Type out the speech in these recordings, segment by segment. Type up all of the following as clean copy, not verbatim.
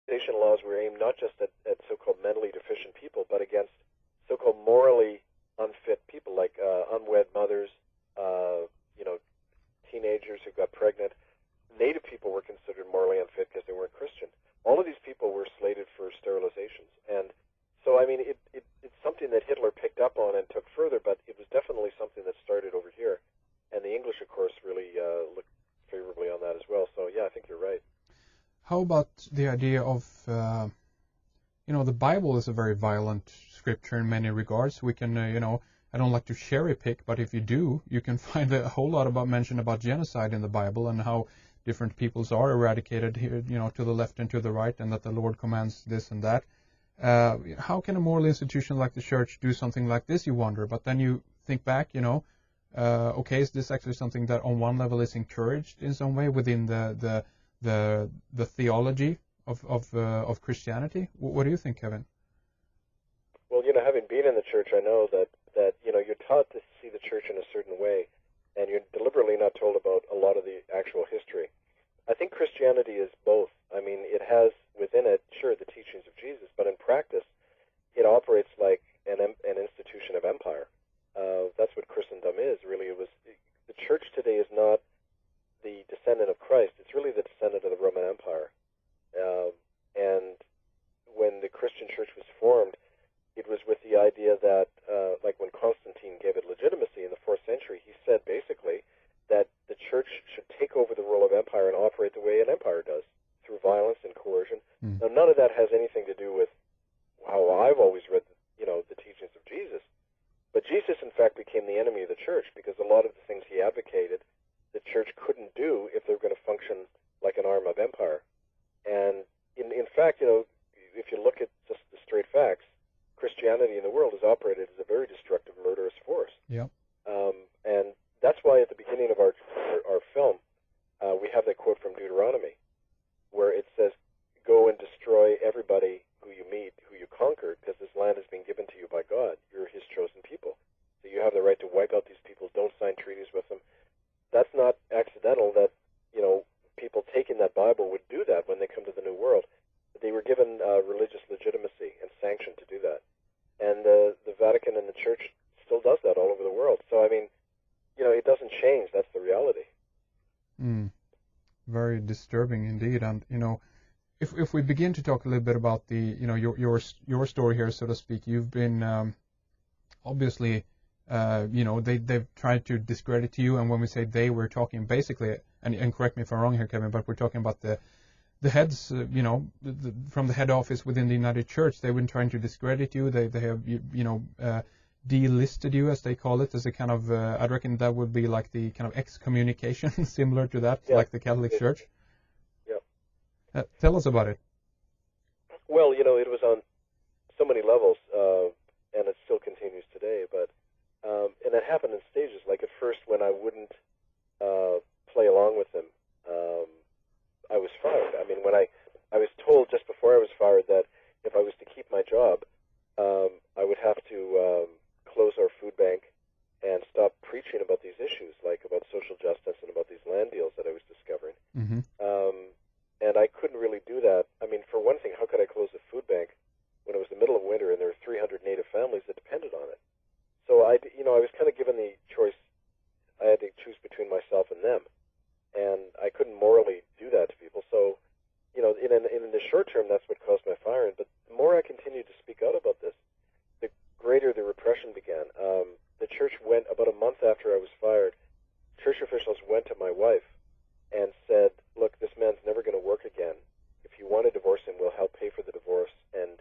sterilization laws were aimed not just at so-called mentally deficient people, but against so-called morally unfit people, like unwed mothers, teenagers who got pregnant. Native people were considered morally unfit because they weren't Christian. All of these people were slated for sterilizations. And so, I mean, it's something that Hitler picked up on and took further, but it was definitely something that started over here. And the English, of course, really looked favorably on that as well. So, yeah, I think you're right. How about the idea of, the Bible is a very violent scripture in many regards. We can, I don't like to cherry pick, but if you do, you can find a whole lot about mention about genocide in the Bible and how different peoples are eradicated here, to the left and to the right, and that the Lord commands this and that. How can a moral institution like the church do something like this, you wonder? But then you think back, okay, is this actually something that on one level is encouraged in some way within the theology of Christianity? What do you think, Kevin? Well, having been in the church, I know that you're taught to see the church in a certain way, and you're deliberately not told about a lot of the actual history. I think Christianity is both. I mean, it has within it, sure, the teachings of Jesus, but in practice, it operates like an institution of empire. That's what Christendom is, really. The church today is not the descendant of Christ. It's really the descendant of the Roman Empire. And when the Christian church was formed, it was with the idea that, like when Constantine gave it legitimacy in the 4th century, he said basically that the church should take over the role of empire and operate the way an empire does, through violence and coercion. Now, none of that has anything to do with how I've always read, the teachings of Jesus. But Jesus, in fact, became the enemy of the church because a lot of the things he advocated, the church couldn't do if they were going to function like an arm of empire. And in fact, if you look at just the straight facts, Christianity in the world is operated as a very destructive, murderous force. Yeah. And that's why at the beginning of our film, we have that quote from Deuteronomy, where it says, "Go and destroy everybody who you meet, who you conquer, because this land has been given to you by God. You're His chosen people. So you have the right to wipe out these people. Don't sign treaties with them." That's not accidental that, people taking that Bible would do that when they come to the New World. They were given religious legitimacy and sanction to do that. And the Vatican and the Church still does that all over the world. So, I mean, it doesn't change. That's the reality. Very disturbing indeed. And, if we begin to talk a little bit about the, your story here, so to speak, you've been obviously, they've tried to discredit you. And when we say they, we're talking basically, and correct me if I'm wrong here, Kevin, but we're talking about the heads, from the head office within the United Church. They've been trying to discredit you. They have, delisted you, as they call it, as a kind of, I reckon that would be like the kind of excommunication, similar to that, yeah, like the Catholic Church. Yeah. Tell us about it. Well, it was on so many levels, and it still continues today. But and it happened in stages. Like at first, when I wouldn't play along with them, I was fired. I mean, when I was told just before I was fired that if I was to keep my job, I would have to close our food bank and stop preaching about these issues, like about social justice and about these land deals that I was discovering. Mm-hmm. And I couldn't really do that. I mean, for one thing, how could I close a food bank when it was the middle of winter and there were 300 Native families that depended on it? So I was kind of given the choice. I had to choose between myself and them, and I couldn't morally do that to people. So, in the short term, that's what caused my firing. But the more I continued to speak out about this, the greater the repression began. The church went, about a month after I was fired, church officials went to my wife and said, "Look, this man's never going to work again. If you want to divorce him, we'll help pay for the divorce, and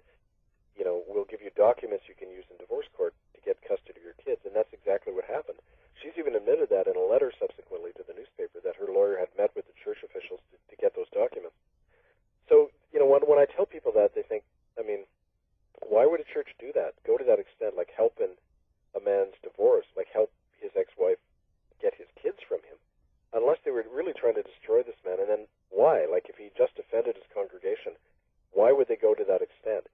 we'll give you documents you can use in divorce court to get custody of your kids." And that's exactly what happened. She's even admitted that in a letter subsequently to the newspaper, that her lawyer had met with the church officials to get those documents. So, when I tell people that, they think, I mean, why would a church do that? Go to that extent, like helping a man's divorce, like help his ex-wife get his kids from him, unless they were really trying to destroy this man. And then why? Like, if he just offended his congregation, why would they go to that extent?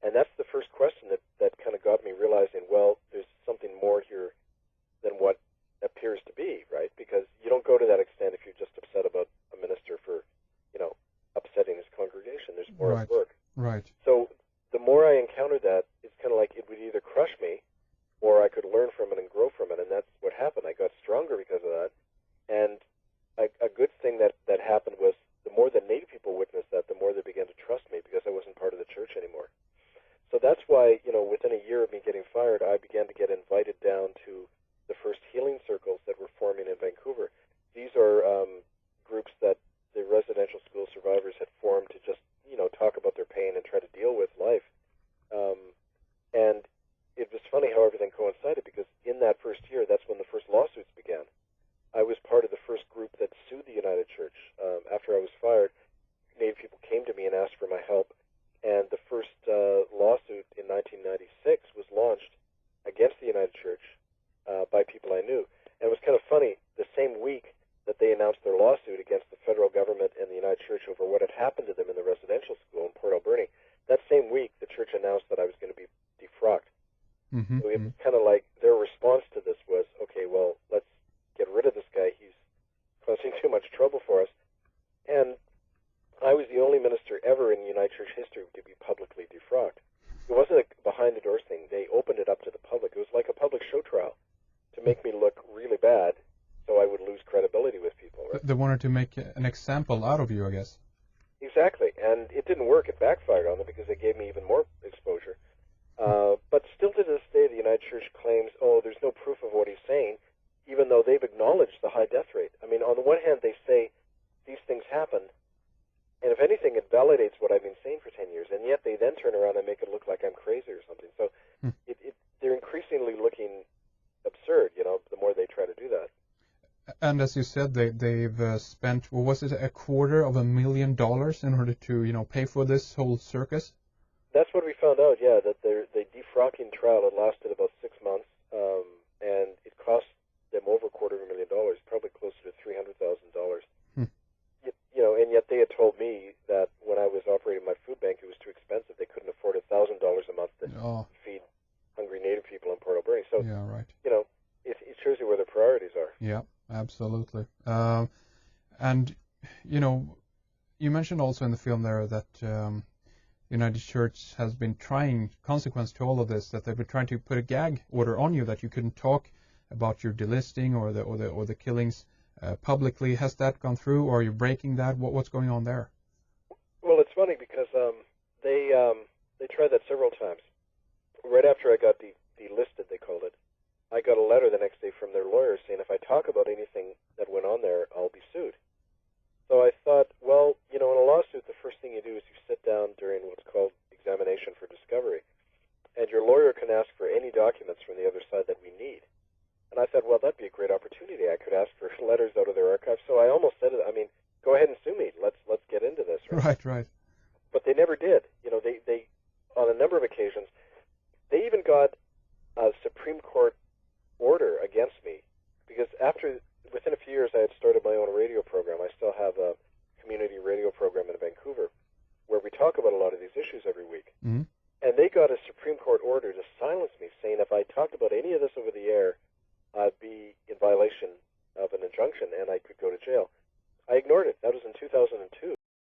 And that's the first question that kind of got me realizing, well, there's something more here than what appears to be, right? Because you don't go to that extent if you're just upset about a minister for, upsetting his congregation. There's more hard work. Right. So the more I encountered that, it's kind of like it would either crush me or I could learn from it and grow from it, and that's what happened. I got stronger because of that. And a good thing that happened was the more that Native people witnessed that, the more they began to trust me because I wasn't part of the church anymore. So that's why, within a year of me getting fired, I began to get invited down to the first healing circles that were forming in Vancouver. These are groups that the residential school survivors had formed to just, talk about their pain and try to deal with life. And it was funny how everything coincided because in that first year, that's when the first lawsuits began. I was part of the first group that sued the United Church. After I was fired, Native people came to me and asked for my help. And the first lawsuit in 1996 was launched against the United Church by people I knew. And it was kind of funny, the same week that they announced their lawsuit against the federal government and the United Church over what had happened to them in the residential school in Port Alberni, that same week the church announced that I was going to be defrocked. Mm-hmm. So it was kind of like their response to this was, okay, well, let's get rid of this guy. He's causing too much trouble for us. And I was the only minister ever in United Church history to be publicly defrocked. It wasn't a behind-the-doors thing. They opened it up to the public. It was like a public show trial to make me look really bad so I would lose credibility with people. Right? They wanted to make an example out of you, I guess. Exactly. And it didn't work. It backfired on them because they gave me even more exposure. But still to this day, the United Church claims, there's no proof of what he's saying, even though they've acknowledged the high death rate. I mean, on the one hand, they say these things happen, and if anything, it validates what I've been saying for 10 years, and yet they then turn around and make it look like I'm crazy or something. So they're increasingly looking absurd, the more they try to do that. And as you said, they've spent, was it $250,000 in order to, pay for this whole circus? That's what we found out, yeah, that the defrocking trial had lasted about 6 months, and it cost them over $250,000, probably closer to $300,000. And yet they had told me that when I was operating my food bank, it was too expensive. They couldn't afford $1,000 a month to feed hungry Native people in Port Alberni. So, yeah, right. It shows you where the priorities are. Yeah, absolutely. And, you mentioned also in the film there that United Church has been trying, consequence to all of this, that they've been trying to put a gag order on you that you couldn't talk about your delisting or the killings publicly. Has that gone through, or are you breaking that? What's going on there? Well, it's funny because they tried that several times. Right after I got delisted, they called it, I got a letter the next day from their lawyers saying if I talk about anything that went on there, I'll be sued. So I thought, well, in a lawsuit, the first thing you do is you sit down during what's called examination for discovery, and your lawyer can ask for any documents from the other side that we need. And I thought, well, that'd be a great opportunity. I could ask for letters out of their archives. So I almost said, go ahead and sue me. Let's get into this. Right. But they never did. They on a number of occasions, they even got a Supreme Court order against me because within a few years, I had started my own radio program. I still have a community radio program in Vancouver where we talk about a lot of these issues every week. Mm-hmm. And they got a Supreme Court order to silence me, saying if I talked about any of this over the air, I'd be in violation of an injunction and I could go to jail. I ignored it. That was in 2002.